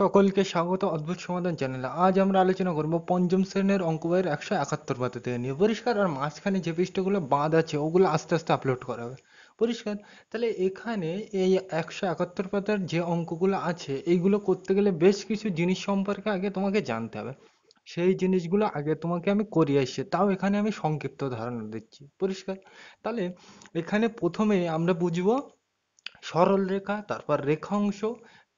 সকলকে স্বাগত অদ্ভুত সমাধান চ্যানেলে। আজ আমরা আলোচনা করব পঞ্চম শ্রেণীর অঙ্ক বইয়ের 171 পাতা থেকে নিয়ে। পরিষ্কার? আর মাঝখানে যে পৃষ্ঠাগুলো বাদ আছে ওগুলো আস্তে আস্তে আপলোড করা হবে। পরিষ্কার? তাহলে এখানে এই 171 পাতার যে অঙ্কগুলো আছে এইগুলো করতে গেলে বেশ কিছু জিনিস সম্পর্কে আগে তোমাকে জানতে হবে। সেই জিনিসগুলো আগে তোমাকে আমি করিয়ে এসেছি, তাও এখানে আমি সংক্ষিপ্ত ধারণা দিচ্ছি। পরিষ্কার? তাহলে এখানে প্রথমে আমরা বুঝবো সরল রেখা, তারপর রেখাংশ,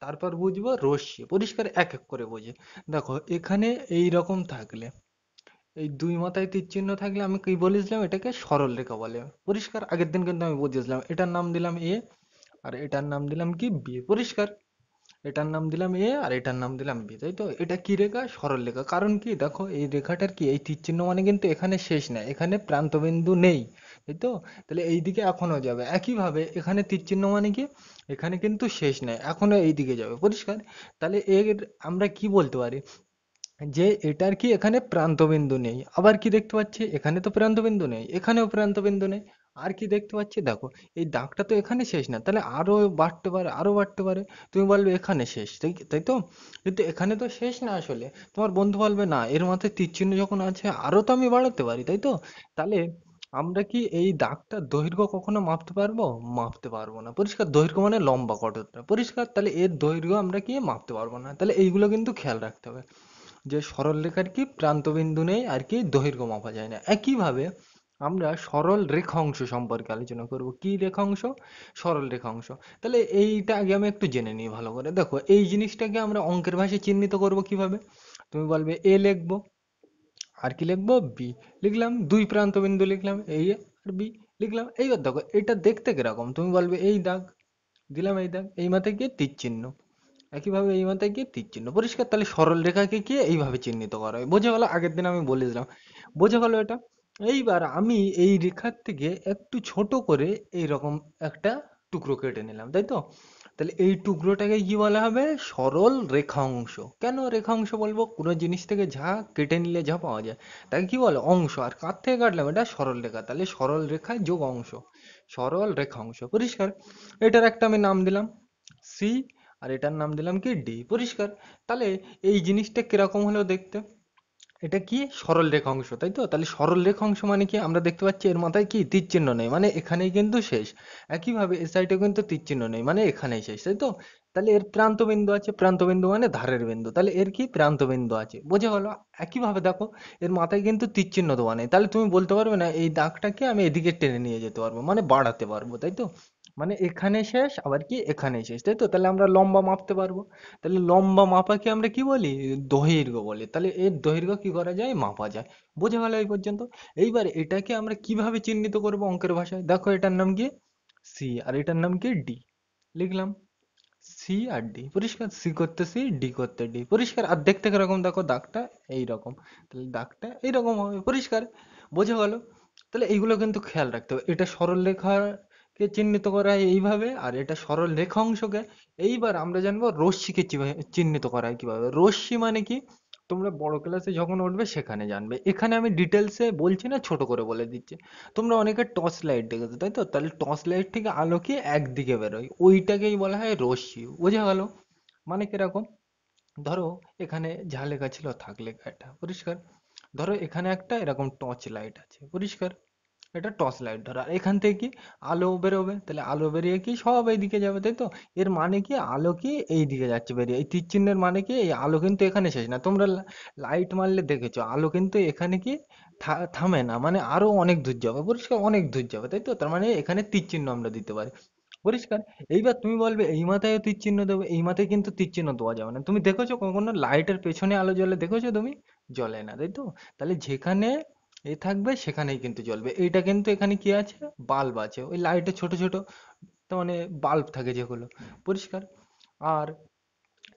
তারপর বুঝবো রশ্মি। পরিষ্কার? এক এক করে বুঝি। দেখো এখানে এই রকম থাকলে, এই দুই মাথায় তীর চিহ্ন থাকলে আমি কি বলেছিলাম, এটাকে সরল রেখা বলে। পরিষ্কার? আগের দিন কিন্তু আমি বুঝিয়েছিলাম। এটার নাম দিলাম এ, আর এটার নাম দিলাম কি বি। পরিষ্কার? এটার নাম দিলাম এ আর এটার নাম দিলাম বি, তাই তো? এটা কি রেখা? সরল রেখা। কারণ কি, দেখো এই রেখাটার কি, এই তীর চিহ্ন মানে কিন্তু এখানে শেষ নাই, এখানে প্রান্তবিন্দু নেই, তাই তো? তাহলে এই দিকে এখনো যাবে। একইভাবে এখানে তীর চিহ্ন মানে কি, এখানে কিন্তু শেষ নাই, এখনো এই দিকে যাবে। পরিষ্কার? তাহলে এর আমরা কি বলতে পারি, যে এটার কি এখানে প্রান্তবিন্দু নেই। আবার কি দেখতে পাচ্ছি, এখানে তো প্রান্তবিন্দু নেই, এখানেও প্রান্তবিন্দু নেই। আর কি দেখতে পাচ্ছি, দেখো এই দাগটা তো এখানে শেষ না, তাহলে আরো বাড়তে পারে, আরো বাড়তে পারে। তুমি বলবে এখানে শেষ, তাই তাই তো? কিন্তু এখানে তো শেষ না আসলে। তোমার বন্ধু বলবে না, এর মাথায় তীর চিহ্ন যখন আছে আরো তো আমি বাড়াতে পারি, তাই তো? তাহলে আমরা কি এই দাগটার দৈর্ঘ্য কখনো মাপতে পারবো? মাপতে পারবো না। পরিষ্কার? দৈর্ঘ্য মানে লম্বা কতটা। পরিষ্কার? তাহলে এর দৈর্ঘ্য আমরা কি মাপতে পারবো না। তাহলে এইগুলো কিন্তু খেয়াল রাখতে হবে, যে সরলরেখার কি প্রান্তবিন্দু নেই আর কি দৈর্ঘ্য মাপা যায় না। একইভাবে আমরা সরল রেখাংশ সম্পর্কে আলোচনা করব। কি রেখাংশ? সরল রেখাংশ। তাহলে এইটা আগে আমি একটু জেনে নিই ভালো করে। দেখো এই জিনিসটাকে আমরা অঙ্কের ভাষায় চিহ্নিত করব কিভাবে? তুমি বলবে এ লিখবো, আর কি লিখবো, বি লিখলাম, দুই প্রান্ত বিন্দু লিখলাম, এই আর বি লিখলাম। এইবার দেখো এটা দেখতে কিরকম, তুমি বলবে এই দাগ দিলাম, এই দাগ, এই মাথায় গিয়ে তীর চিহ্ন, একইভাবে এই মাথায় গিয়ে তীর চিহ্ন। পরিষ্কার? তাহলে সরল রেখাকে কি এইভাবে চিহ্নিত করা হয়। বোঝা গেল? আগের দিন আমি বলেছিলাম। বোঝা গেল এটা? এইবার আমি এই রেখার থেকে একটু ছোট করে এইরকম একটা টুকরো কেটে নিলাম, তাই তো? তাহলে এই টুকরোটাকে কি বলা হবে? সরল রেখাংশ। কেন রেখাংশ বলবো? কোনো জিনিস থেকে যা কেটে নিলে যা পাওয়া যায় তাকে কি বলে? অংশ। আর কার থেকে কাটলাম? এটা সরল রেখা, তাহলে সরল রেখা যোগ অংশ, সরল রেখাংশ। পরিষ্কার? এটার একটা আমি নাম দিলাম সি, আর এটার নাম দিলাম কি ডি। পরিষ্কার? তাহলে এই জিনিসটা কিরকম হলো দেখতে? এটা কি সরল রেখাংশ, তাই তো? তাহলে সরল রেখাংশ মানে কি, আমরা দেখতে পাচ্ছি এর মাথায় কি তীর চিহ্ন নেই, মানে এখানেই কিন্তু শেষ। একইভাবে এর সাইডেও কিন্তু তীর চিহ্ন নেই, মানে এখানেই শেষ, তাই তো? তাহলে এর প্রান্ত বিন্দু আছে, প্রান্ত বিন্দু মানে ধারের বিন্দু, তাহলে এর কি প্রান্ত বিন্দু আছে। বোঝা গেল? একইভাবে দেখো এর মাথায় কিন্তু তীর চিহ্ন দেওয়া নেই, তাহলে তুমি বলতে পারবে না এই দাগটাকে আমি এদিকে টেনে নিয়ে যেতে পারবো, মানে বাড়াতে পারবো, তাই তো? মানে এখানে শেষ আবার কি এখানে শেষ, তাই তো? তাহলে আমরা লম্বা মাপতে পারবো। তাহলে লম্বা মাপাকে আমরা কি বলি? দৈর্ঘ্য বলি। তাহলে এর দৈর্ঘ্য কি করা যায়? মাপা যায়। বোঝা গেল এই পর্যন্ত? এইবার এটাকে আমরা কিভাবে চিহ্নিত করব অঙ্কের ভাষায়? দেখো এটার নাম কি সি, আর এটার নাম কি ডি। লিখলাম সি আর ডি। পরিষ্কার? সি করতে সি, ডি করতে ডি। পরিষ্কার? আর দেখতে কিরকম দেখো, দাগটা এইরকম, তাহলে দাগটা এইরকম হবে। পরিষ্কার? বোঝা গেল? তাহলে এইগুলো কিন্তু খেয়াল রাখতে হবে। এটা সরল রেখাকে চিহ্নিত করা হয় এইভাবে, আর এটা সরল রেখাংশকে। এইবার আমরা জানবো রশ্মিকে চিহ্নিত করা হয় কিভাবে। রশ্মি মানে কি, তোমরা বড় ক্লাসে যখন উঠবে সেখানে জানবে। এখানে আমি ডিটেলসে বলছি না, ছোট করে বলে দিচ্ছি। তোমরা অনেকে টর্চ লাইট দেখেছো, তাই তো? তাহলে টর্চ লাইট থেকে আলো কি একদিকে বেরোয়, ওইটাকেই বলা হয় রশ্মি। বোঝা গেল? মানে কিরকম, ধরো এখানে যা লেখা ছিল থাক লেখা এটা। পরিষ্কার? ধরো এখানে একটা এরকম টর্চ লাইট আছে। পরিষ্কার? এটা টর্চ লাইট ধরো, আর এখান থেকে কি আলো বেরোবে, তাহলে আলো বেরিয়ে কি সব এইদিকে যাবে, তাই তো? এর মানে কি, আলো কি এই দিকে যাচ্ছে বেরিয়ে। এই তীর চিহ্নের মানে কি, এই আলো কিন্তু এখানে শেষ না। তোমরা লাইট মারলে দেখেছো আলো কিন্তু এখানে কি থামে না, মানে আরো অনেক দূর যাবে। পরিষ্কার? অনেক দূর যাবে, তাই তো? তার মানে এখানে তীর চিহ্ন আমরা দিতে পারি। পরিষ্কার? এইবার তুমি বলবে এই মাথায় তীর চিহ্ন দেবো, এই মাথায় কিন্তু তীর চিহ্ন দেওয়া যাবে না। তুমি দেখেছো কখনো লাইটের পেছনে আলো জ্বলে দেখেছো তুমি? জ্বলে না, তাই তো? তাহলে যেখানে এ থাকবে সেখানেই কিন্তু জ্বলবে। এইটা কিন্তু এখানে কি আছে, বাল্ব আছে। ওই লাইটে ছোট ছোট তো মানে বাল্ব থাকে যেগুলো। পরিষ্কার? আর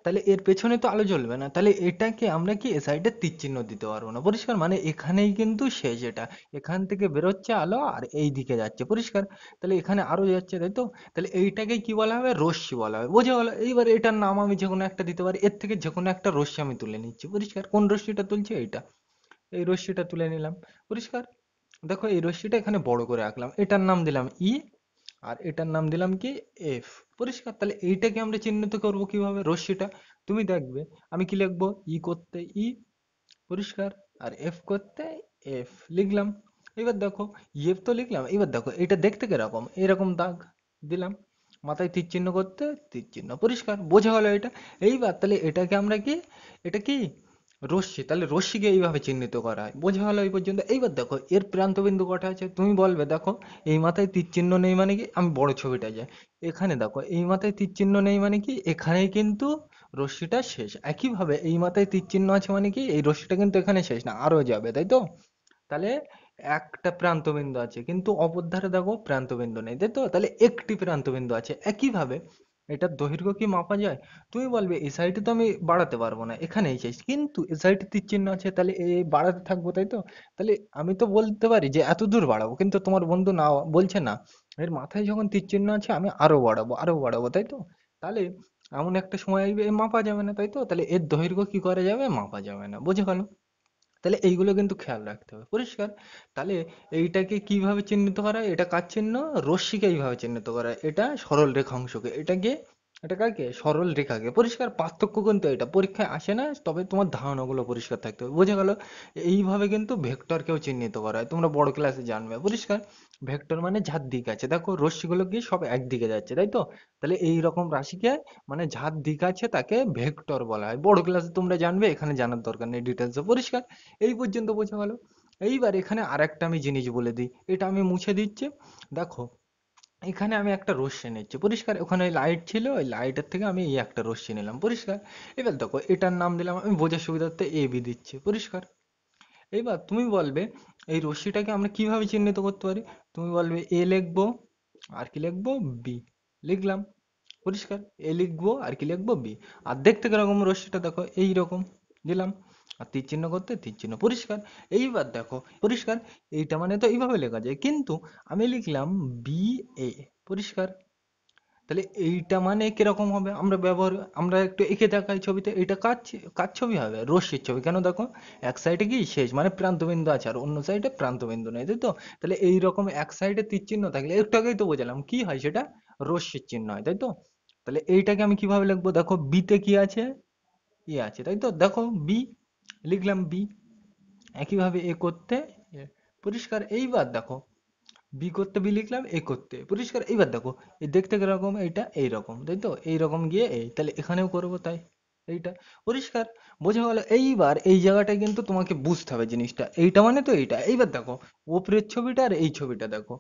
তাহলে এর পেছনে তো আলো জ্বলবে না, তাহলে এটাকে আমরা কি এ সাইডে তীর চিহ্ন দিতে পারবো না। পরিষ্কার? মানে এখানেই কিন্তু শেষ এটা, এখান থেকে বেরোচ্ছে আলো আর এই দিকে যাচ্ছে। পরিষ্কার? তাহলে এখানে আরো যাচ্ছে, তাই তো? তাহলে এইটাকে কি বলা হবে? রশ্মি বলা হবে। বোঝা গেল? এইবার এটার নাম আমি যে কোনো একটা দিতে পারি, এর থেকে যে কোনো একটা রশ্মি আমি তুলে নিচ্ছি। পরিষ্কার? কোন রশ্মিটা তুলছি? এইটা, এই রশ্মিটা তুলে নিলাম। পরিষ্কার? দেখো এই রশ্মিটা এখানে বড় করে আঁকলাম, এটার নাম দিলাম ই, আর এটার নাম দিলাম কি এফ। পরিষ্কার? তাহলে এইটাকে আমরা চিহ্নিত করব কিভাবে, রশ্মিটা? তুমি দেখবে আমি কি লিখবো, ই করতে ই, পরিষ্কার, আর এফ করতে এফ লিখলাম। এবার দেখো এফ তো লিখলাম, এবার দেখো এটা দেখতে কিরকম, এরকম দাগ দিলাম, মাথায় তীর চিহ্ন করতে তীর চিহ্ন, পরিষ্কার, বোঝা গেল এটা। এইবার তাহলে এটাকে আমরা কি, এটা কি রশ্মি, তাহলে রশ্মিকে এইভাবে চিহ্নিত করা হয়, বোঝা গেল এই পর্যন্ত। এইবার দেখো এর প্রান্তবিন্দু কটা আছে, তুমি বলবে দেখো এই মাথায় তীর চিহ্ন নেই মানে কি, আমি বড় ছবিটা যাই, এখানে দেখো এই মাথায় তীর চিহ্ন নেই মানে কি, এখানেই কিন্তু রশ্মিটা শেষ। একইভাবে এই মাথায় তীর চিহ্ন আছে মানে কি, এই রশ্মিটা কিন্তু এখানে শেষ না, আরো যাবে, তাই তো? তাহলে একটা প্রান্তবিন্দু আছে কিন্তু অপর ধারে দেখো প্রান্তবিন্দু নেই, তাই তো? তাহলে একটি প্রান্তবিন্দু আছে। একইভাবে এটার দৈর্ঘ্য কি মাপা যায়? তুমি বলবে এই সাইডে তো আমি বাড়াতে পারবো না, এখানেই শেষ, কিন্তু এই সাইডে তীর চিহ্ন আছে, তাহলে এই বাড়াতে থাকবো, তাই তো? তাহলে আমি তো বলতে পারি যে এত দূর বাড়াবো, কিন্তু তোমার বন্ধু না, বলছে না, এর মাথায় যখন তীর চিহ্ন আছে আমি আরো বাড়াবো আরো বাড়াবো, তাই তো? তাহলে এমন একটা সময় আসবে এ মাপা যাবে না, তাই তো? তাহলে এর দৈর্ঘ্য কি করা যাবে, মাপা যাবে না, বুঝে গেল? তাহলে এইগুলো কিন্তু খেয়াল রাখতে হবে, পরিষ্কার। তাহলে এইটাকে কিভাবে চিহ্নিত করা হয়, এটা কার চিহ্ন, রশ্মিকে এইভাবে চিহ্নিত করা হয়, এটা সরল রেখাংশকে, এটাকে, এটা কাকে, সরল রেখাকে, পরিষ্কার। পার্থক্য কিন্তু এটা পরীক্ষায় আসে না, তবে তোমার ধারণাগুলো পরিষ্কার থাকতে হবে, বোঝা গেল? এইভাবে কিন্তু ভেক্টরকেও চিহ্নিত করা হয়, তোমরা বড় ক্লাসে জানবে, পরিষ্কার। ভেক্টর মানে যার দিক আছে, দেখো রশ্মিগুলো কি সব একদিকে যাচ্ছে, তাই তো? তাহলে এই রকম রাশিকে, মানে যার দিক আছে তাকে ভেক্টর বলা হয়, বড় ক্লাসে তোমরা জানবে, এখানে জানার দরকার নেই ডিটেলসে, পরিষ্কার। এই পর্যন্ত বোঝা গেল। এইবার এখানে আরেকটা আমি জিনিস বলে দিই, এটা আমি মুছে দিচ্ছি। দেখো এখানে আমি একটা রশ্মি নিচ্ছি, পরিষ্কার, ওখানে লাইট ছিল, ওই লাইটের থেকে আমি এই একটা রশ্মি নিলাম, পরিষ্কার। এবার দেখো এটার নাম দিলাম, আমি বোঝার সুবিধার্থে এ বি দিচ্ছি, পরিষ্কার। এইবার তুমি বলবে এই রশ্মিটাকে আমরা কিভাবে চিহ্নিত করতে পারি, তুমি বলবে এ লিখবো, আর কি লিখবো, বি লিখলাম, পরিষ্কার। এ লিখবো আর কি লিখবো, বি। আর দেখতে কিরকম রশ্মিটা, দেখো এই রকম দিলাম, আর তীর চিহ্ন করতে তীর চিহ্ন, পরিষ্কার। এইবার দেখো, পরিষ্কার, এইটা মানে তো এইভাবে লেখা যায়, কিন্তু আমি লিখলাম বি এ, পরিষ্কার। তাহলে এইটা মানে কিরকম হবে, আমরা ব্যবহার, আমরা একটু এঁকে দেখাই ছবিতে, এটা কার কার ছবি হবে, রশ্মির ছবি, কেন দেখো এক সাইডে কি শেষ মানে প্রান্তবিন্দু আছে, আর অন্য সাইডে প্রান্তবিন্দু নেই, তাই তো? তাহলে এইরকম এক সাইডে তীর চিহ্ন থাকলে, একটু আগেই তো বোঝালাম কি হয়, সেটা রশ্মির চিহ্ন হয়, তাই তো? তাহলে এইটাকে আমি কিভাবে লিখবো, দেখো বিতে কি আছে, ই আছে, তাই তো? দেখো বি লিখলাম, বি। একইভাবে এ করতে এ, পরিষ্কার। এইবার দেখো বি করতে বি লিখলাম, এ করতে, পরিষ্কার। এইবার দেখো এই দেখতে কিরকম, এইটা এইরকম, তাই তো? এইরকম গিয়ে এই, তাহলে এখানেও করবো তাই, এইটা, পরিষ্কার, বোঝা গেল? এইবার এই জায়গাটায় কিন্তু তোমাকে বুঝতে হবে জিনিসটা, এইটা মানে তো এইটা। এইবার দেখো উপরের ছবিটা আর এই ছবিটা দেখো,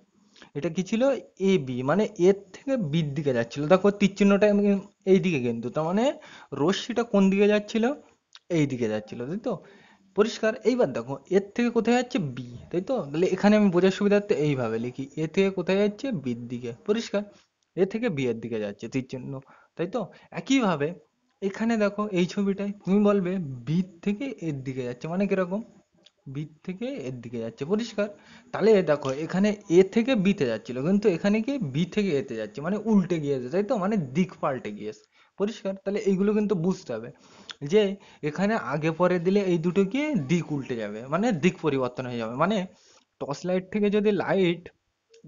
এটা কি ছিল, এ বি, মানে এর থেকে বির দিকে যাচ্ছিল, দেখো তীর চিহ্নটা এই দিকে, কিন্তু তার মানে রশ্মিটা কোন দিকে যাচ্ছিল, এই দিকে যাচ্ছিল, তাই তো? পরিষ্কার। এইবার দেখো এর থেকে কোথায় যাচ্ছে, বি, তাই তো? তাহলে এখানে আমি বোঝার সুবিধার্থে এইভাবে লিখি, এ থেকে কোথায় যাচ্ছে, বির দিকে, পরিষ্কার। এ থেকে বি এর দিকে যাচ্ছে তীর চিহ্ন, তাই তো? একইভাবে এখানে দেখো এই ছবিটায় তুমি বলবে বি থেকে এর দিকে যাচ্ছে, মানে কিরকম, বি থেকে এর দিকে যাচ্ছে, পরিষ্কার। তাহলে দেখো এখানে এ থেকে বিতে যাচ্ছিল, কিন্তু এখানে কি বি থেকে এতে যাচ্ছে, মানে উল্টে গিয়েছে, তাই তো? মানে দিক পাল্টে গিয়েছে, পরিষ্কার। তাহলে এইগুলো কিন্তু বুঝতে হবে যে এখানে আগে পরে দিলে এই দুটো কি দিক উল্টে যাবে, মানে দিক পরিবর্তন হয়ে যাবে, মানে টর্চ লাইট থেকে যদি লাইট,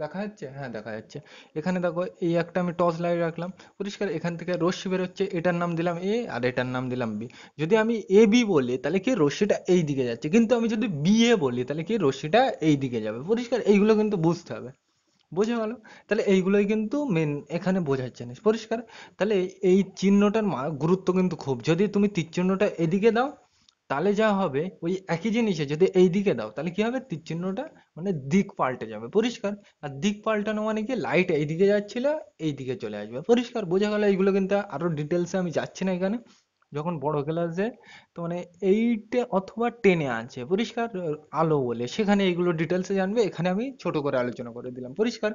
দেখা যাচ্ছে, হ্যাঁ দেখা যাচ্ছে, এখানে দেখো এই একটা আমি টর্চ লাইট রাখলাম, পরিষ্কার, এখান থেকে রশ্মি বেরোচ্ছে, এটার নাম দিলাম এ আর এটার নাম দিলাম বি। যদি আমি এ বি বলি তাহলে কি রশ্মিটা এই দিকে যাচ্ছে, কিন্তু আমি যদি বি এ বলি তাহলে কি রশ্মিটা এই দিকে যাবে, পরিষ্কার। এইগুলো কিন্তু বুঝতে হবে, বোঝা গেল? তাহলে এইগুলোই কিন্তু মেন এখানে বোঝার জিনিস, পরিষ্কার। তাহলে এই চিহ্নটার গুরুত্ব কিন্তু খুব, যদি তুমি তীর চিহ্নটা এদিকে দাও তাহলে যা হবে ওই একই জিনিসে যদি এই দিকে দাও তাহলে কি হবে, তীর চিহ্নটা মানে দিক পাল্টে যাবে, পরিষ্কার। আর দিক পাল্টানো মানে কি, লাইট এইদিকে যাচ্ছিল এই দিকে চলে আসবে, পরিষ্কার, বোঝা গেল? এইগুলো কিন্তু আরো ডিটেলসে আমি যাচ্ছি না এখানে, যখন বড় ক্লাসে, তো মানে এইটে অথবা টেনে আছে, পরিষ্কার, আলো বলে সেখানে এইগুলো ডিটেলসে জানবে, এখানে আমি ছোট করে আলোচনা করে দিলাম, পরিষ্কার।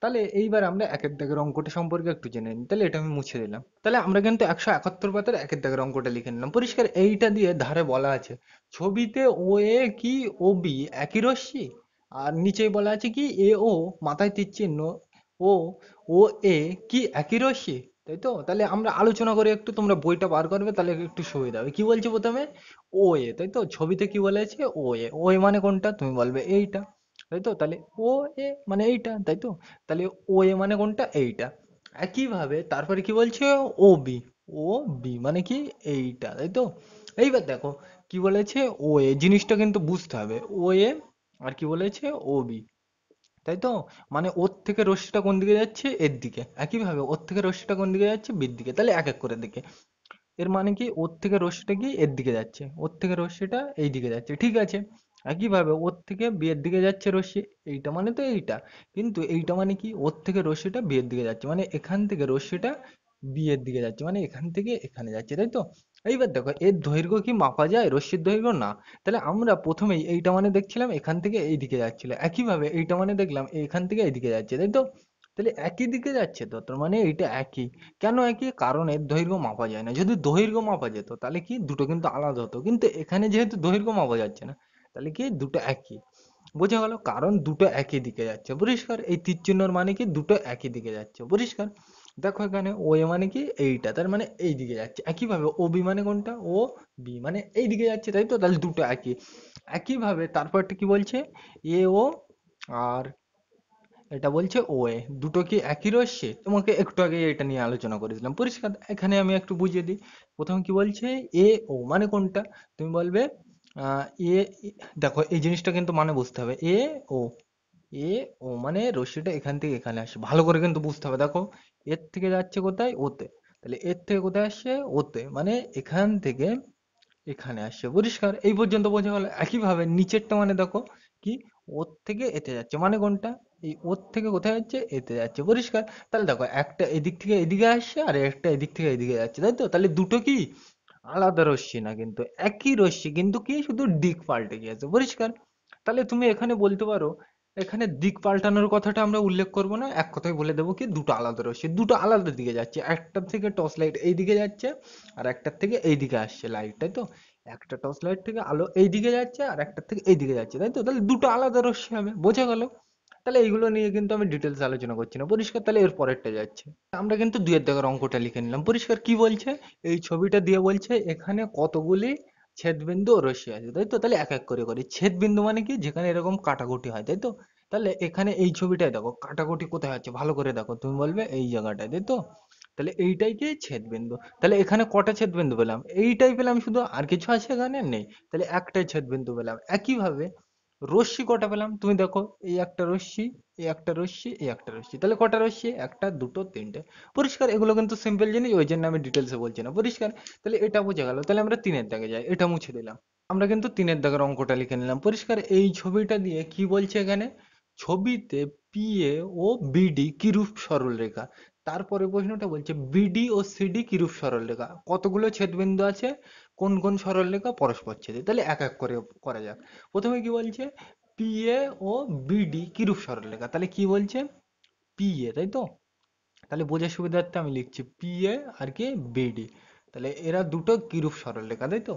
তাহলে এইবার আমরা একের দাগের অঙ্কটা সম্পর্কে একটু জেনে নিই, তাহলে এটা আমি মুছে দিলাম। তাহলে আমরা কিন্তু 171 পাতার একের দাগের অঙ্কটা লিখে নিলাম, পরিষ্কার। এইটা দিয়ে ধারে বলা আছে ছবিতে ও এ কি ও বি একই রশ্মি, আর নিচেই বলা আছে কি এ ও, মাথায় তীর চিহ্ন, ও ও এ কি একই রশ্মি, তাই তো? তাহলে আমরা আলোচনা করে একটু, তোমরা বইটা বার করবে তাহলে একটু সুবিধা হবে। কি বলছে প্রথমে, ও এ, তাই তো? ছবিতে কি বলেছে, ও এ, ও এ মানে কোনটা, তুমি বলবে এইটা, তাই তো? তাহলে ও এ মানে এইটা, তাই তো? তাহলে ও এ মানে কোনটা, এইটা। একইভাবে তারপরে কি বলছে, ও বি, ও বি মানে কি এইটা, তাই তো? এইবার দেখো কি বলেছে, ও এ জিনিসটা কিন্তু বুঝতে হবে, ও এ আর কি বলেছে, ও বি, তাই তো? মানে ওর থেকে রশ্মিটা কোন দিকে যাচ্ছে, এর দিকে। একইভাবে ওর থেকে রশ্মিটা কোন দিকে যাচ্ছে, বির দিকে। তাহলে এক এক করে দিকে, এর মানে কি ওর থেকে রশ্মিটা কি এর দিকে যাচ্ছে, ওর থেকে রশ্মিটা এই দিকে যাচ্ছে, ঠিক আছে? একইভাবে ওর থেকে বিয়ের দিকে যাচ্ছে রশ্মি, এইটা মানে তো এইটা, কিন্তু এইটা মানে কি ওর থেকে রশ্মিটা বিয়ের দিকে যাচ্ছে, মানে এখান থেকে রশ্মিটা বিয়ের দিকে যাচ্ছে, মানে এখান থেকে এখানে যাচ্ছে, তাই তো? এইবার দেখো এর দৈর্ঘ্য কি মাপা যায়, রশ্মির দৈর্ঘ্য না। তাহলে আমরা প্রথমেই এইটা মানে দেখছিলাম এখান থেকে এই দিকে যাচ্ছিল, একইভাবে এইটা মানে দেখলাম এখান থেকে এইদিকে যাচ্ছে, তাই তো? তাহলে একই দিকে যাচ্ছে তো, তার মানে এইটা একই। কেন একই? কারণ এর দৈর্ঘ্য মাপা যায় না। যদি দৈর্ঘ্য মাপা যেত তাহলে কি দুটো কিন্তু আলাদা হতো, কিন্তু এখানে যেহেতু দৈর্ঘ্য মাপা যাচ্ছে না, তাহলে কি দুটো একই। বোঝা গেল? কারণ দুটো একই দিকে যাচ্ছে, পরিষ্কার? এই তীর চিহ্নর মানে কি দুটো একই দিকে যাচ্ছে, পরিষ্কার? দেখো এখানে ও এ মানে কি এইটা, তার মানে এই দিকে যাচ্ছে। একইভাবে ও বি মানে কোনটা, ও বি মানে এই দিকে যাচ্ছে, তাই তো? তাহলে দুটো একই। একইভাবে তারপরটা কি বলছে, এ ও আর এটা বলছে ওএ, দুটো কি একই রশ্মি? তোমাকে একটু আগে এটা নিয়ে আলোচনা করেছিলাম, পরিষ্কার? এখানে আমি একটু বুঝিয়ে দিই। প্রথমে কি বলছে, এ ও মানে কোনটা? তুমি বলবে আহ, এ দেখো এই জিনিসটা কিন্তু মানে বুঝতে হবে, এ ও, এ ও মানে রশ্মিটা এখান থেকে এখানে আসে, ভালো করে কিন্তু বুঝতে হবে। দেখো এর থেকে যাচ্ছে কোথায়, ওতে, তাহলে এর থেকে কোথায় আসছে, ওতে, মানে এখান থেকে এখানে আসছে, পরিষ্কার? এই পর্যন্ত বোঝা গেল। একইভাবে নিচেরটা মানে দেখো কি, ওর থেকে এতে যাচ্ছে, মানে কোনটা, এই ওর থেকে কোথায় যাচ্ছে, এতে যাচ্ছে, পরিষ্কার? তাহলে দেখো একটা এদিক থেকে এদিকে আসছে আর একটা এদিক থেকে এদিকে যাচ্ছে, তাই তো? তাহলে দুটো কি আলাদা রশ্মি না, কিন্তু একই রশ্মি, কিন্তু কি শুধু দিক পাল্টে গিয়েছে, পরিষ্কার? তাহলে তুমি এখানে বলতে পারো, এখানে দিক পাল্টানোর কথাটা আমরা উল্লেখ করব না, এক কথায় বলে দেবো কি দুটো আলাদা রশ্মি দুটো আলাদা দিকে যাচ্ছে, একটার থেকে টর্চ লাইট এই দিকে যাচ্ছে আর একটার থেকে এই দিকে আসছে লাইট, তাই তো? একটা টর্চ লাইট থেকে আলো এই দিকে যাচ্ছে আর একটার থেকে এই দিকে যাচ্ছে, তাই তো? তাহলে দুটো আলাদা রশ্মি হবে, বোঝা গেল? তাহলে এইগুলো নিয়ে কিন্তু আমি ডিটেলস আলোচনা করছি না, পরিষ্কার? তাহলে এর পরেরটা যাচ্ছে, আমরা কিন্তু দুইয়ের দাগের অঙ্কটা লিখে নিলাম, পরিষ্কার? কি বলছে, এই ছবিটা দিয়ে বলছে এখানে কতগুলি ছেদবিন্দু ও রশ্মি আছে, তাই তো? তাহলে এক এক করে করি। ছেদবিন্দু মানে কি, যেখানে এরকম কাটাকুটি হয়, তাই তো? তাহলে এখানে এই ছবিটায় দেখো কাটাকুটি কোথায় আছে, ভালো করে দেখো, তুমি বলবে এই জায়গাটায়, তাই তো? তাহলে এইটাই কি ছেদবিন্দু। তাহলে এখানে কটা ছেদবিন্দু পেলাম, এইটাই পেলাম শুধু, আর কিছু আছে এখানে নেই। তাহলে একটাই ছেদবিন্দু পেলাম। একইভাবে রশ্মি কটা পেলাম, তুমি দেখো, এই একটা রশ্মি, এই একটা রশ্মি, এই একটা রশ্মি, তাহলে কটা রশ্মি, একটা দুটো তিনটে, পরিষ্কার? এগুলো কিন্তু সিম্পল জিনিস, ওই জন্য আমি ডিটেলসে বলছি না, পরিষ্কার? তাহলে এটা বোঝা গেল। তাহলে আমরা তিনের দাগে যাই, এটা মুছে দিলাম। আমরা কিন্তু তিনের দাগের অঙ্কটা লিখে নিলাম, পরিষ্কার? এই ছবিটা দিয়ে কি বলছে এখানে, ছবিতে পিএ ও বিডি কিরূপ সরলরেখা। তারপরে প্রশ্নটা বলছে বিডি ও সিডি কিরূপ সরলরেখা, কতগুলো ছেদবিন্দু আছে, কোন কোন সরলরেখা পরস্পর ছেদে। তাহলে এক এক করে করা যাক। প্রথমে কি বলছে, পিএ ও বিডি কিরূপ সরলরেখা, তাহলে কি বলছে, পিএ, তাই তো? তাহলে বোঝার সুবিধার্থে আমি লিখছি পিএ আর কি বিডি, তাহলে এরা দুটো কিরূপ সরলরেখা, তাই তো?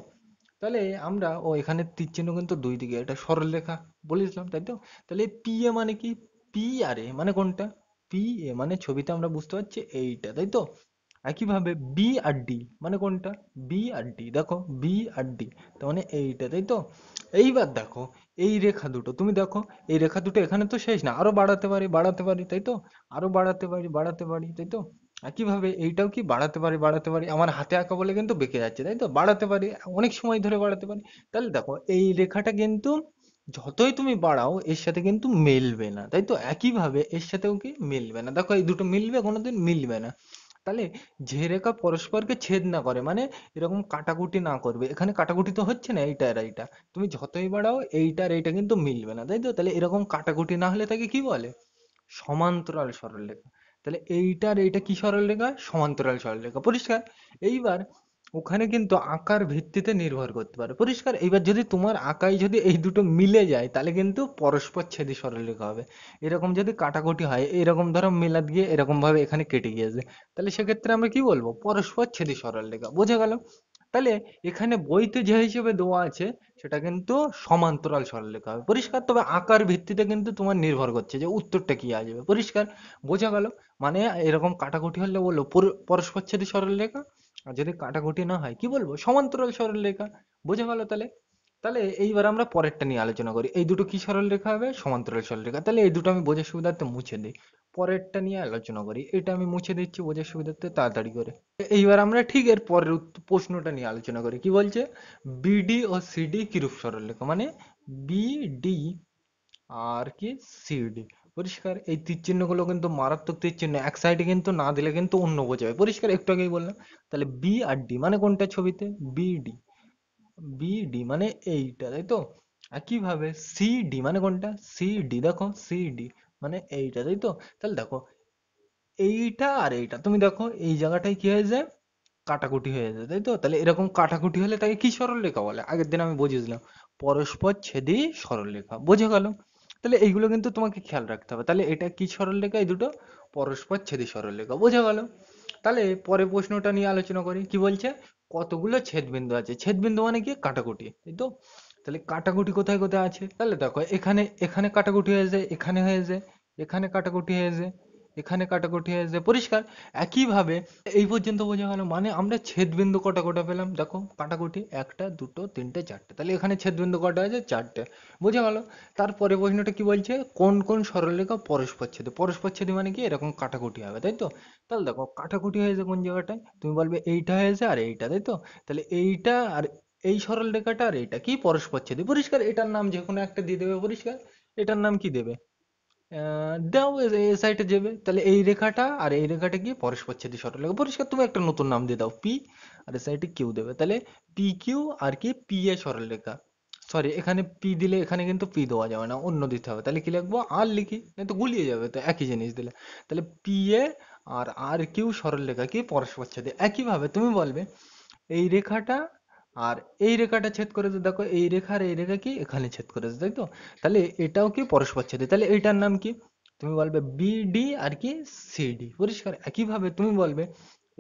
তাহলে আমরা ও এখানে তীর চিহ্ন কিন্তু দুই দিকে, এটা সরলরেখা বলেছিলাম, তাই তো? তাহলে পি এ মানে কি, পি আর এ মানে কোনটা, পি এ মানে ছবিতে আমরা বুঝতে পারছি এইটা, তাই তো? একইভাবে বি আর ডি মানে কোনটা, বি আর ডি, দেখো বি আর ডি, তার মানে এইটা, তাই তো? এইবার দেখো এই রেখা দুটো, তুমি দেখো এই রেখা দুটো এখানে তো শেষ না, আরো বাড়াতে পারি, বাড়াতে পারি, তাই তো? আরো বাড়াতে পারি, বাড়াতে পারি, তাই তো? একইভাবে এইটাও কি বাড়াতে পারি, বাড়াতে পারি, আমার হাতে আঁকা বলে কিন্তু বেঁকে যাচ্ছে, তাই তো? বাড়াতে পারি, অনেক সময় ধরে বাড়াতে পারি। তাহলে দেখো এই রেখাটা কিন্তু যতই তুমি বাড়াও এর সাথে কিন্তু মিলবে না, তাই তো? একইভাবে এর সাথেও কি মিলবে না, দেখো এই দুটো মিলবে, কোনোদিন মিলবে না। তাহলে যে রেখা পরস্পরকে ছেদ না করে, মানে এরকম কাটাকুটি না করবে, এখানে কাটাকুটি তো হচ্ছে না, এইটা আর এইটা, তুমি যতই বাড়াও এইটা আর এইটা কিন্তু মিলবে না, তাই তো? তাহলে এরকম কাটাকুটি না হলে তাকে কি বলে, সমান্তরাল সরলরেখা। তাহলে এইটার এইটা কি সরলরেখা, সমান্তরাল সরলরেখা, পরিষ্কার? এইবার ওখানে কিন্তু আকার ভিত্তিতে নির্ভর করতে পারে, পরিষ্কার? এইবার যদি তোমার আঁকায় যদি এই দুটো মিলে যায় তাহলে কিন্তু পরস্পর ছেদি সরলরেখা হবে। এরকম যদি কাটাকুটি হয়, এরকম ধরো মেলাত গিয়ে এরকম ভাবে এখানে কেটে গিয়েছে, তাহলে সেক্ষেত্রে আমরা কি বলবো, পরস্পর ছেদি সরলরেখা, বোঝা গেল? তাহলে এখানে বইতে যে হিসেবে দেওয়া আছে সেটা কিন্তু সমান্তরাল সরলরেখা হবে, পরিষ্কার? তবে আকার ভিত্তিতে কিন্তু তোমার নির্ভর করছে যে উত্তরটা কি আসবে, পরিষ্কার? বোঝা গেল? মানে এরকম কাটাকুটি হলে বলবো পরস্পরচ্ছেদী সরলরেখা, আর যদি কাটাকুটি না হয় কি বলবো, সমান্তরাল সরলরেখা। বোঝা গেল তাহলে? তাহলে এইবার আমরা পরেরটা নিয়ে আলোচনা করি। এই দুটো কি সরলরেখা হবে? সমান্তরাল সরলরেখা। তাহলে এই দুটো আমি বোঝার সুবিধার্থে মুছে দিই। পরেরটা নিয়ে আলোচনা করি। এটা আমি মুছে দিচ্ছি বোঝার সুবিধার্থে তাড়াতাড়ি করে। এইবার আমরা ঠিক এর পরের প্রশ্নটা নিয়ে আলোচনা করি। কি বলছে? বিডি ও সিডি কিরূপ সরলরেখা? মানে বিডি আর কি সিডি, পরিষ্কার? এই তীর চিহ্নগুলো কিন্তু মারাত্মক তীর চিহ্ন, এক সাইডে কিন্তু না দিলে কিন্তু অন্য বোঝাবে, পরিষ্কার? একটু আগেই বললাম। তাহলে বি আর ডি মানে কোনটা ছবিতে? বিডি। বিডি মানে এইটা, তাই তো? একইভাবে সিডি মানে কোনটা? সিডি, দেখো সিডি মানে এইটা, তাই তো? তাহলে দেখো এইটা আর এইটা, তুমি দেখো এই জায়গাটায় কি হয়ে যায়? কাটাকুটি হয়ে যায়, তাই তো? তাহলে এরকম কাটাকুটি হলে তাকে কি সরলরেখা বলে? আগের দিন আমি বুঝিয়ে দিলাম, পরস্পর ছেদী সরলরেখা। বোঝা গেল? তাহলে এইগুলো কিন্তু তোমাকে খেয়াল রাখতে হবে। তাহলে এটা কি সরলরেখা? এই দুটো পরস্পর ছেদী সরলরেখা। বোঝা গেল? তাহলে পরের প্রশ্নটা নিয়ে আলোচনা করি। কি বলছে? কতগুলো ছেদবিন্দু আছে? ছেদবিন্দু মানে কি? কাটাকুটি, তাই তো? তাহলে কাটাকুটি কোথায় কোথায় আছে? তাহলে দেখো এখানে এখানে কাটাকুটি হয়ে যায়, এখানে হয়ে যায়, এখানে কাটাকুটি হয়ে যায়, এখানে কাটাকুটি হয়ে যায়, পরিষ্কার? একইভাবে এই পর্যন্ত বোঝা গেল? মানে আমরা ছেদবিন্দু কটা কটা পেলাম? দেখো কাটাকুটি একটা দুটো তিনটে চারটে, তাহলে এখানে ছেদবিন্দু কটা আছে? চারটে। বোঝা গেল? তারপরে প্রশ্নটা কি বলছে? কোন কোন সরলরেখা পরস্পর ছেদী? পরস্পর ছেদী মানে কি? এরকম কাটাকুটি হবে, তাই তো? তাহলে দেখো কাটাকুটি হয়েছে কোন জায়গাটায়? তুমি বলবে এইটা হয়েছে আর এইটা, তাই তো? তাহলে এইটা আর এই সরলরেখাটা আর এইটা কি? পরস্পর ছেদী, পরিষ্কার? এটার নাম যে কোনো একটা দিয়ে দেবে, পরিষ্কার? এটার নাম কি দেবে? দাও এ সাইডে যাবে, তাহলে এই রেখাটা আর এই রেখাটা কি? পরস্পরচ্ছেদী সরলরেখা, পরিষ্কার? তুমি একটা নতুন নাম দিয়ে দাও, পি, আর এই সাইডে কিউ দেবে, তাহলে পি কিউ আর কি? পি এ সরলরেখা। সরি, এখানে পি দিলে এখানে কিন্তু পি দেওয়া যাবে না, অন্য দিতে হবে। তাহলে কি লিখবো? আর লিখি, নাই তো গুলিয়ে যাবে, তো একই জিনিস দিলে। তাহলে পি এ আর কিউ সরলরেখা কি? পরস্পরচ্ছেদী। একইভাবে তুমি বলবে এই রেখাটা আর এই রেখাটা ছেদ করেছে, দেখো এই রেখা আর এই রেখা কি? এখানে ছেদ করেছে, তাই তো? তাহলে এটাও কি? পরস্পরচ্ছেদী। তাহলে এইটার নাম কি? তুমি বলবে বিডি আর কি? সিডি, পরিষ্কার? একইভাবে তুমি বলবে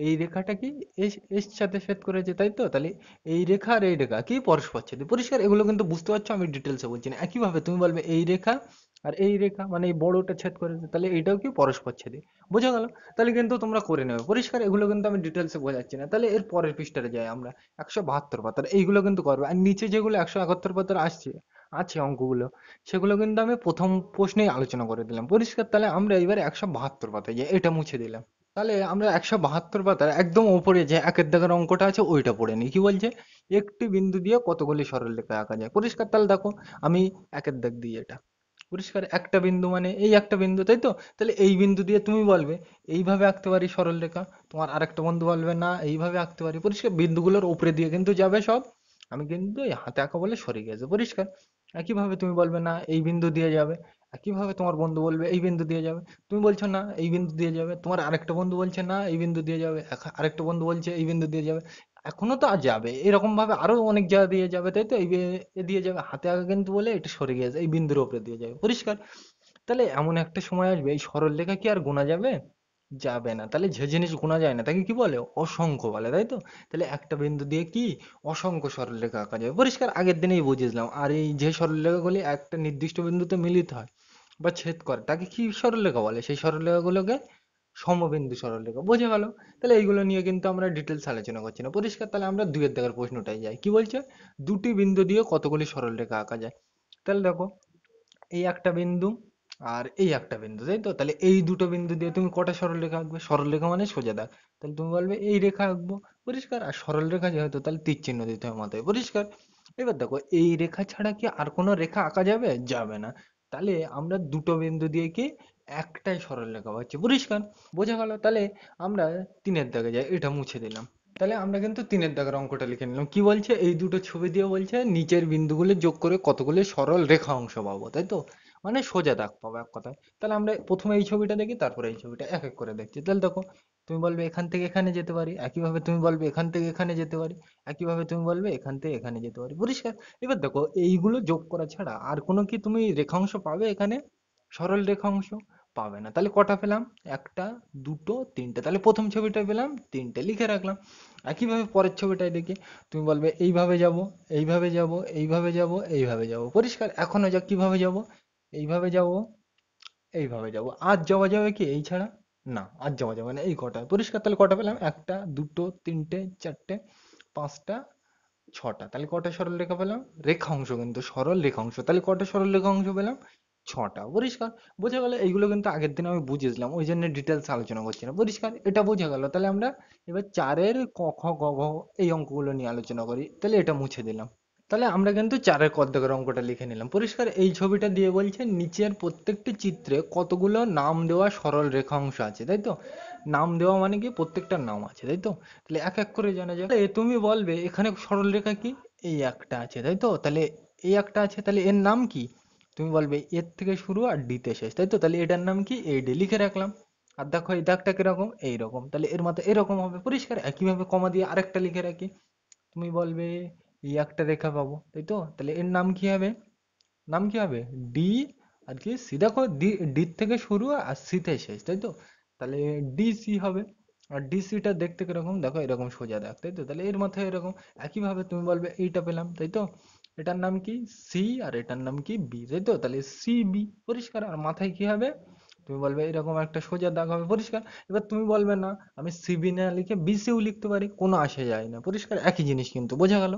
এই রেখাটা কি? এর এর সাথে ছেদ করেছে, তাই তো? তাহলে এই রেখা আর এই রেখা কি? পরস্পরচ্ছেদী, পরিষ্কার? এগুলো কিন্তু বুঝতে পারছো, আমি ডিটেলসে বলছি না। একইভাবে তুমি বলবে এই রেখা আর এই রেখা মানে এই বড়টা ছেদ করেছে, তাহলে এইটাও কি? পরস্পরচ্ছেদী। বোঝা গেল? তাহলে কিন্তু তোমরা করে নেবে, পরিষ্কার? এগুলো কিন্তু আমি ডিটেলসে বোঝাচ্ছি না। তাহলে এর পরের পৃষ্ঠাতে যাই আমরা। 172 পাতার এইগুলো কিন্তু করবে, আর নিচে যেগুলো 171 পাতার আসছে আছে অঙ্কগুলো, সেগুলো কিন্তু আমি প্রথম প্রশ্নেই আলোচনা করে দিলাম, পরিষ্কার? তাহলে আমরা এবার 172 পাতায় যাই, এটা মুছে দিলাম। তাহলে আমরা 172 পাতার একদম ওপরে যে একের দাগের অঙ্কটা আছে ওইটা পড়ে নিই। কি বলছে? একটি বিন্দু দিয়ে কতগুলি সরলরেখা আঁকা যায়, পরিষ্কার? তাহলে দেখো আমি একের দাগ দিই এটা, পরিষ্কার? একটা বিন্দু মানে এই একটা বিন্দু, তাই তো? তাহলে এই বিন্দু দিয়ে তুমি বলবে এইভাবে আঁকতে পারি সরলরেখা, তোমার আরেকটা বন্ধু বলবে না এইভাবে আঁকতে পারি, পরিষ্কার? বিন্দুগুলোর উপরে দিয়ে কিন্তু যাবে সব, আমি কিন্তু এই হাতে আঁকা বলে সরে গেছে, পরিষ্কার? একইভাবে তুমি বলবে না এই বিন্দু দিয়ে যাবে, একইভাবে তোমার বন্ধু বলবে এই বিন্দু দিয়ে যাবে, তুমি বলছো না এই বিন্দু দিয়ে যাবে, তোমার আরেকটা বন্ধু বলছে না এই বিন্দু দিয়ে যাবে, আরেকটা বন্ধু বলছে এই বিন্দু দিয়ে যাবে, এখনো তো আর যাবে, এরকম ভাবে আরো অনেক জায়গা দিয়ে যাবে, তাই তো? এ দিয়ে যাবে, হাতে আঁকা কিন্তু বলে এটা সরে গেছে, এই বিন্দুর উপরে দিয়ে যাবে, পরিষ্কার? তাহলে এমন একটা সময় আসবে এই সরলরেখা কি আর গোনা যাবে? যাবে না। তাহলে যে জিনিস গোনা যায় না তাকে কি বলে? অসংখ্য বলে, তাই তো? তাহলে একটা বিন্দু দিয়ে কি? অসংখ্য সরলরেখা আঁকা যাবে, পরিষ্কার? আগের দিনেই বুঝিয়েছিলাম। আর এই যে সরলরেখাগুলি একটা নির্দিষ্ট বিন্দুতে মিলিত হয় বা ছেদ করে তাকে কি সরলরেখা বলে? সেই সরলরেখাগুলোকে সমবিন্দু সরলরেখা। বোঝা গেল? তাহলে এইগুলো নিয়ে কিন্তু আমরা ডিটেলস আলোচনা করছি না, পরিষ্কার? তাহলে আমরা দুইয়ের দাগের প্রশ্নটাই যাই। কি বলছে? দুটি বিন্দু দিয়ে কতগুলি সরলরেখা আঁকা যায়? তাহলে দেখো এই একটা বিন্দু আর এই একটা বিন্দু, তাই তো? তাহলে এই দুটো বিন্দু দিয়ে তুমি কটা সরলরেখা আঁকবে? সরলরেখা মানে সোজা দাগ, তাহলে তুমি বলবে এই রেখা আঁকবো, পরিষ্কার? আর সরলরেখা যেহেতু তাহলে তীর চিহ্ন দিতে হবে মাথায়, পরিষ্কার? এবার দেখো এই রেখা ছাড়া কি আর কোনো রেখা আঁকা যাবে? যাবে না। তাহলে আমরা দুটো বিন্দু দিয়ে কি? একটাই সরলরেখা পাচ্ছি, পরিষ্কার? বোঝা গেল? তাহলে আমরা তিনের দাগে যাই, এটা মুছে দিলাম। তাহলে আমরা কিন্তু তিনের দাগের অঙ্কটা লিখে নিলাম। কি বলছে? এই দুটো ছবি দিয়ে বলছে নিচের বিন্দুগুলো যোগ করে কতগুলি সরল রেখা অংশ পাবো, তাই তো? মানে সোজা দাগ পাবো এক কথায়। তাহলে আমরা প্রথমে এই ছবিটা দেখি, তারপরে এই ছবিটা এক এক করে দেখছি। তাহলে দেখো তুমি বলবে এখান থেকে এখানে যেতে পারি, একইভাবে তুমি বলবে এখান থেকে এখানে যেতে পারি, একইভাবে তুমি বলবে এখান থেকে এখানে যেতে পারি, পরিষ্কার? এবার দেখো এইগুলো যোগ করা ছাড়া আর কোনো কি তুমি রেখাংশ পাবে এখানে? সরল রেখাংশ পাবে না। তাহলে কটা পেলাম? একটা, দুটো, তিনটে। তাহলে প্রথম ছবিটা পেলাম তিনটে, লিখে রাখলাম। একইভাবে পরের ছবিটায় দেখি, তুমি বলবে এইভাবে যাব, এইভাবে যাব, এইভাবে যাব, এইভাবে যাব, পরিষ্কার? এখনো যা কিভাবে যাব? এইভাবে যাব, এইভাবে যাব। আর যাওয়া যাবে কি এই ছাড়া? না, আর যাওয়া যাবে না, এই কটা, পরিষ্কার? তাহলে কটা পেলাম? একটা, দুটো, তিনটে, চারটে, পাঁচটা, ছটা। তাহলে কটা সরল রেখা পেলাম? রেখা অংশ, কিন্তু সরল রেখা অংশ। তাহলে কটা সরল রেখা অংশ পেলাম? ছটা। পরিষ্কার? বোঝা গেল? এইগুলো কিন্তু আগের দিন আমি বুঝিয়েছিলাম, ওই জন্য ডিটেলস আলোচনা করছি না। পরিষ্কার? এটা বোঝা গেল। তাহলে আমরা এবার চারের ক খ গ ঘ এই অঙ্কগুলো নিয়ে আলোচনা করি। তাহলে এটা মুছে দিলাম। তাহলে আমরা কিন্তু চারের ক দাগের অঙ্কটা লিখে নিলাম। পরিষ্কার? এই ছবিটা দিয়ে বলছে নিচের প্রত্যেকটি চিত্রে কতগুলো নাম দেওয়া সরল রেখা অংশ আছে, তাই তো? নাম দেওয়া মানে কি প্রত্যেকটার নাম আছে, তাই তো? তাহলে এক এক করে জানা যাক। তুমি বলবে এখানে সরল রেখা কি? এই একটা আছে, তাই তো? তাহলে এই একটা আছে, তাহলে এর নাম কি? তুমি বলবে এর থেকে শুরু আর ডি তে শেষ, তাই তো? তাহলে এটার নাম কি? এই ডি লিখে রাখলাম। আর দেখো এই দাগটা কিরকম? এইরকম। তাহলে এর মাথা এরকম হবে। পরিষ্কার? একইভাবে কমা দিয়ে আরেকটা লিখে রাখি। তুমি বলবে এই একটা রেখা পাবো, তাই তো? তাহলে এর নাম কি হবে? নাম কি হবে? ডি আর কি সি। দেখো ডি, ডি থেকে শুরু আর সি তে শেষ, তাই তো? তাহলে ডিসি হবে। আর ডিসিটা দেখতে কিরকম? দেখো এরকম সোজা দাগ, তাই তো? তাহলে এর মাথায় এরকম। একইভাবে তুমি বলবে এইটা পেলাম, তাই তো? এটার নাম কি? সি। আর এটার নাম কি? বি, তাই তো? তাহলে সি বি। পরিষ্কার? আর মাথায় কি হবে? তুমি বলবে এরকম একটা সোজা দাগ হবে। পরিষ্কার? এবার তুমি বলবে না আমি সিবি না লিখে বিসিও লিখতে পারি, কোনো আসে যায় না। পরিষ্কার? একই জিনিস কিন্তু। বোঝা গেল?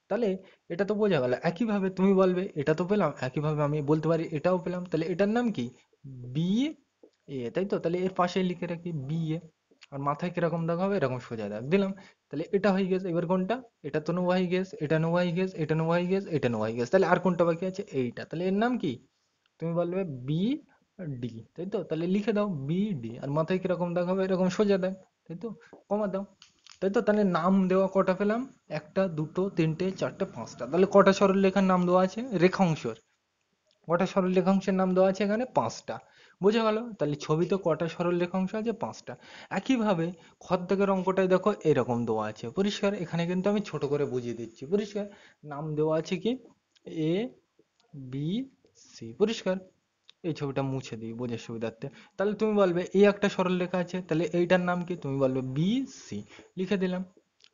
তাহলে এটা তো বোঝা গেল। একইভাবে তুমি বলবে এটা তো পেলাম, একইভাবে আমি বলতে পারি এটাও পেলাম। তাহলে এটার নাম কি? বি এ, তাই তো? তাহলে এর পাশে লিখে রাখি বি এ। আর মাথায় কিরকম দাগ হবে? এরকম সোজা দাগ দিলাম। তাহলে এটা হয়ে গেছে। এবার কোনটা? এটা তো নোয়াই গেস, এটা নোয়াই গেস, এটা নোয়াই গেস, এটা নোয়াই গেস। তাহলে আর কোনটা বাকি আছে? এইটা। তাহলে এর নাম কি? তুমি বলবে বি ডি, তাই তো? তাহলে লিখে দাও বি ডি। আর মাথায় কিরকম দাগ হবে? এরকম সোজা দাগ, তাই তো? কমা দাও। তাই তো? তাহলে নাম দেওয়া কটা পেলাম? একটা, দুটো, তিনটে, চারটে, পাঁচটা। তাহলে কটা সরলরেখার নাম দেওয়া আছে? রেখাংশের। কটা সরলরেখাংশের নাম দেওয়া আছে এখানে? পাঁচটা। বোঝা গেল? তাহলে ছবিতে কটা সরলরেখাংশ আছে? পাঁচটা। একইভাবে খদ্দেকের অঙ্কটায় দেখো এরকম দেওয়া আছে। পরিষ্কার? এখানে কিন্তু আমি ছোট করে বুঝিয়ে দিচ্ছি। পরিষ্কার? নাম দেওয়া আছে কি? A B C. পরিষ্কার? এই ছবিটা মুছে দিই বোঝার সুবিধার্থে। তাহলে তুমি বলবে এই একটা সরলরেখা আছে, তাহলে এইটার নাম কি? তুমি বলবে বি সি। লিখে দিলাম।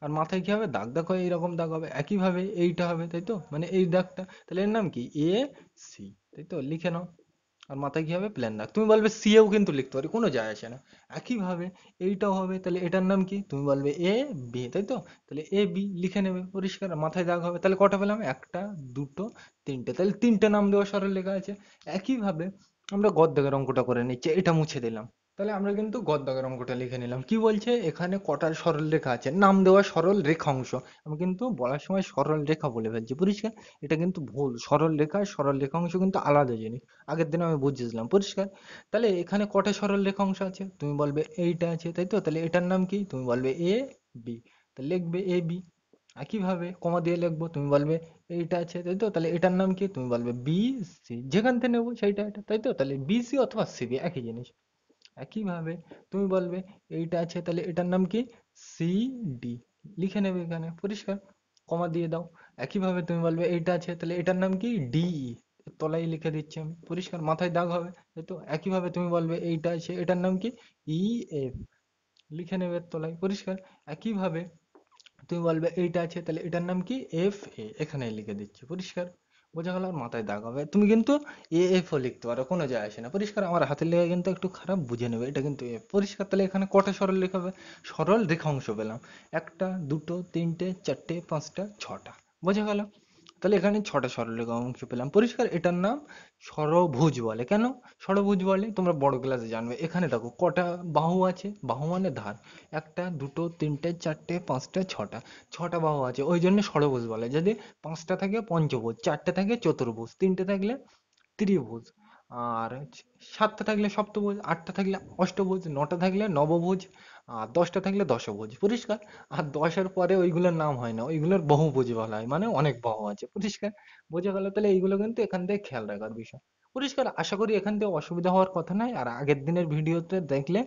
আর মাথায় কি হবে? দাগ। দেখো এইরকম দাগ হবে। একইভাবে এইটা হবে, তাই তো? মানে এই দাগটা। তাহলে এর নাম কি? এ সি, তাই তো? লিখে নাও। আর মাথায় কি হবে? প্লেন দাগ। তুমি বলবে সি এও কিন্তু লিখতে পারি, কোনো যায় আসে না। একইভাবে এইটাও হবে। তাহলে এটার নাম কি? তুমি বলবে এ বি, তাই তো? তাহলে এ বি লিখে নেবে। পরিষ্কার? আর মাথায় দাগ হবে। তাহলে কটা পেলাম? একটা, দুটো, তিনটে। তাহলে তিনটে নাম দেওয়া সরলরেখা আছে। একইভাবে আমরা গদ্দাকের অঙ্কটা করে নিচ্ছি। এটা মুছে দিলাম। তাহলে আমরা কিন্তু গদ্দাকের অঙ্কটা লিখে নিলাম। কি বলছে এখানে? কটা সরল রেখা আছে? নাম দেওয়া সরল রেখাংশ। আমি কিন্তু বলার সময় সরল রেখা বলে ফেলছি। পরিষ্কার? এটা কিন্তু ভুল। সরল রেখা আর সরল রেখাংশ কিন্তু আলাদা জিনিস। আগের দিন আমি বুঝিয়েছিলাম। পরিষ্কার? তাহলে এখানে কটা সরল রেখাংশ আছে? তুমি বলবে এইটা আছে, তাই তো? তাহলে এটার নাম কি? তুমি বলবে এ বি। তাহলে লিখবে এ বি। একইভাবে কমা দিয়ে লিখবো। তুমি বলবে এইটা আছে, তাই তো? তাহলে এটার নাম কি? তুমি বলবে বি সি। যেখান থেকে নেবো সেইটা এটা, তাই তো? তাহলে বি সি অথবা সিবি একই জিনিস। একইভাবে তুমি বলবে এইটা আছে, তাহলে এটার নাম কি? C D. লিখে নেবে এখানে। পরিষ্কার? কমা দিয়ে দাও। একইভাবে তুমি বলবে এইটা আছে, তাহলে এটার নাম কি? ডিই। তলায় লিখে দিচ্ছি আমি। পরিষ্কার? মাথায় দাগ হবে, তাই তো? একইভাবে তুমি বলবে এইটা আছে, এটার নাম কি? E F. লিখে নেবে তলায়। পরিষ্কার? একইভাবে তুমি বলবে এইটা আছে, তাহলে এটার নাম কি? এফ এ। এখানে লিখে দিচ্ছি। পরিষ্কার? বোঝা গেল? আর মাথায় দাগ হবে। তুমি কিন্তু এ এফ ও লিখতে পারো, কোনো যায় আসে না। পরিষ্কার? আমার হাতের লেখা কিন্তু একটু খারাপ, বুঝে নেবে। এটা কিন্তু এফ। পরিষ্কার? তাহলে এখানে কটা সরল রেখা হবে? সরল রেখাংশ পেলাম। একটা, দুটো, তিনটে, চারটে, পাঁচটা, ছটা। বোঝা গেল? তাহলে এখানে ছটা সরলরেখা অংশ পেলাম। পরিষ্কার? এটার নাম ষড়ভুজ বলে। কেন ষড়ভুজ বলে? তোমরা বড় ক্লাসে জানবে। এখানে দেখো কটা বাহু আছে? বাহু মানে ধার। একটা, দুটো, তিনটে, চারটে, পাঁচটা, ছটা। ছটা বাহু আছে, ওই জন্য ষড়ভুজ বলে। যদি পাঁচটা থাকে পঞ্চভুজ, চারটে থাকে চতুর্ভুজ, তিনটে থাকলে ত্রিভুজ, আর সাতটা থাকলে সপ্তভুজ, আটটা থাকলে অষ্টভুজ, নটা থাকলে নবভুজ, আর দশটা থাকলে দশভুজ। পরিষ্কার? আর দশের পরে ওইগুলোর নাম হয় না, ওইগুলোর বহুভুজ বলা হয়, মানে অনেক বাহু আছে। পরিষ্কার? বোঝা গেল? তাহলে এইগুলো কিন্তু এখান থেকে খেয়াল রাখার বিষয়। পরিষ্কার? আশা করি এখান থেকে অসুবিধা হওয়ার কথা নাই। আর আগের দিনের ভিডিওতে দেখলে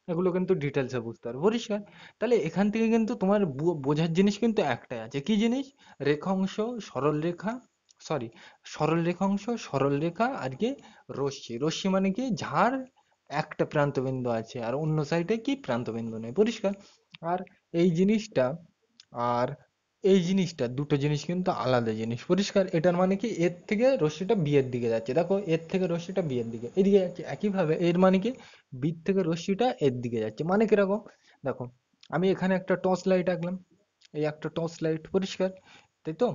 এগুলো কিন্তু ডিটেলসে বুঝতে পারবে। পরিষ্কার? তাহলে এখান থেকে কিন্তু তোমার বোঝার জিনিস কিন্তু একটাই আছে। কি জিনিস? রেখাংশ, সরল রেখা, সরি, সরল রেখাংশ, সরল রেখা আর কি রশ্মি। রশ্মি মানে কি? যার একটা প্রান্তবিন্দু আছে আর অন্য সাইডে কি প্রান্তবিন্দু নেই। পরিষ্কার? আর এই জিনিসটা আর এই জিনিসটা দুটো জিনিস কিন্তু আলাদা জিনিস। পরিষ্কার? এটার মানে কি? এর থেকে রশ্মিটা বি এর দিকে যাচ্ছে। দেখো এর থেকে রশ্মিটা বি এর দিকে এদিকে যাচ্ছে। একইভাবে এর মানে কি? বি থেকে রশ্মিটা এর দিকে যাচ্ছে। মানে কিরকম? দেখো আমি এখানে একটা টর্চ লাইট আঁকলাম। এই একটা টর্চ লাইট। পরিষ্কার? তাই তো?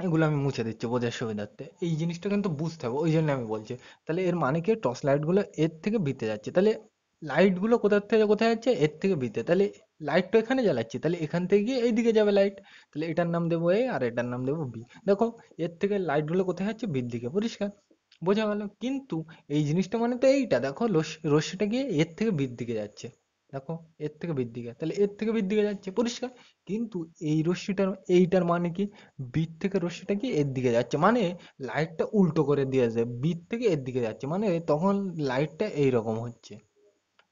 এগুলো আমি মুছে দিচ্ছি বোঝার সুবিধার্থে। এই জিনিসটা কিন্তু বুঝতে হবে, ওই জন্য আমি বলছি। তাহলে এর মানে কি, টর্চ লাইট গুলো এর থেকে বিতে যাচ্ছে, তাহলে লাইট গুলো কোথা থেকে কোথায় যাচ্ছে, এর থেকে বিতে, তাহলে লাইট তো এখানে জ্বালাচ্ছি, তাহলে এখান থেকে গিয়ে এইদিকে যাবে লাইট, তাহলে এটার নাম দেবো এ আর এটার নাম দেবো বি। দেখো, এর থেকে লাইট গুলো কোথায় যাচ্ছে, বির দিকে, পরিষ্কার, বোঝা গেল। কিন্তু এই জিনিসটা মানে তো এইটা, দেখো রশ্মিটা গিয়ে এর থেকে বির দিকে যাচ্ছে, দেখো, এর থেকে বির দিকে, তাহলে এর থেকে বির দিকে যাচ্ছে, পরিষ্কার। কিন্তু এই রশ্মিটার, এইটার মানে কি, বির থেকে রশ্মিটা কি এর দিকে যাচ্ছে, মানে লাইটটা উল্টো করে দিয়েছে, বির থেকে এর দিকে যাচ্ছে, মানে তখন লাইটটা এইরকম হচ্ছে,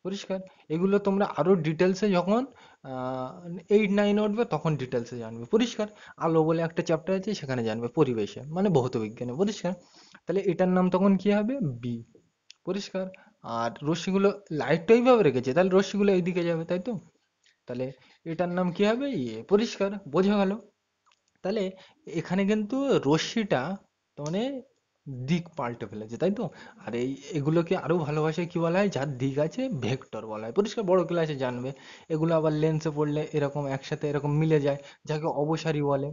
পরিষ্কার। এগুলো তোমরা আরো ডিটেলসে যখন 8 9 উঠবে তখন ডিটেলসে জানবে, পরিষ্কার। আলো বলে একটা চ্যাপ্টার আছে, সেখানে জানবে পরিবেশে, মানে ভৌত বিজ্ঞানে, পরিষ্কার। তাহলে এটার নাম তখন কি হবে, বি, পরিষ্কার। আর রশ্মিগুলো, লাইট তো এইভাবে রেখেছে, তাহলে রশ্মিগুলো এইদিকে যাবে, তাই তো? তাহলে এটার নাম কি হবে, ইয়ে, পরিষ্কার, বোঝা গেল। তাহলে এখানে কিন্তু রশ্মিটা মানে দিক পাল্টে ফেলেছে, তাই তো? আর এগুলোকে আরো ভালো ভাষায় কি বলা হয়, যার দিক আছে ভেক্টর বলা হয়, পরিষ্কার, বড় ক্লাসে জানবে। এগুলো আবার লেন্সে পড়লে এরকম একসাথে এরকম মিলে যায়, যাকে অবসারী বলে।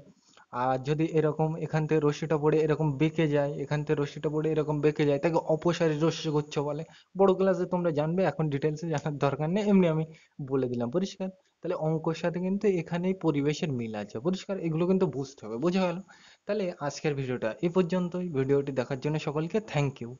আর যদি এরকম এখান থেকে রশ্মিটা পড়ে এরকম বেঁকে যায়, এখান থেকে রশ্মিটা পড়ে এরকম বেঁকে যায়, তাকে অপসারী রশ্মিগুচ্ছ বলে। বড় ক্লাসে তোমরা জানবে, এখন ডিটেলসে জানার দরকার নেই, এমনি আমি বলে দিলাম, পরিষ্কার। তাহলে অঙ্কর সাথে কিন্তু এখানেই পরিবেশের মিল আছে, পরিষ্কার, এগুলো কিন্তু বুঝতে হবে, বোঝা গেল। তাহলে আজকের ভিডিওটা এই পর্যন্তই। ভিডিওটি দেখার জন্য সকলকে থ্যাংক ইউ।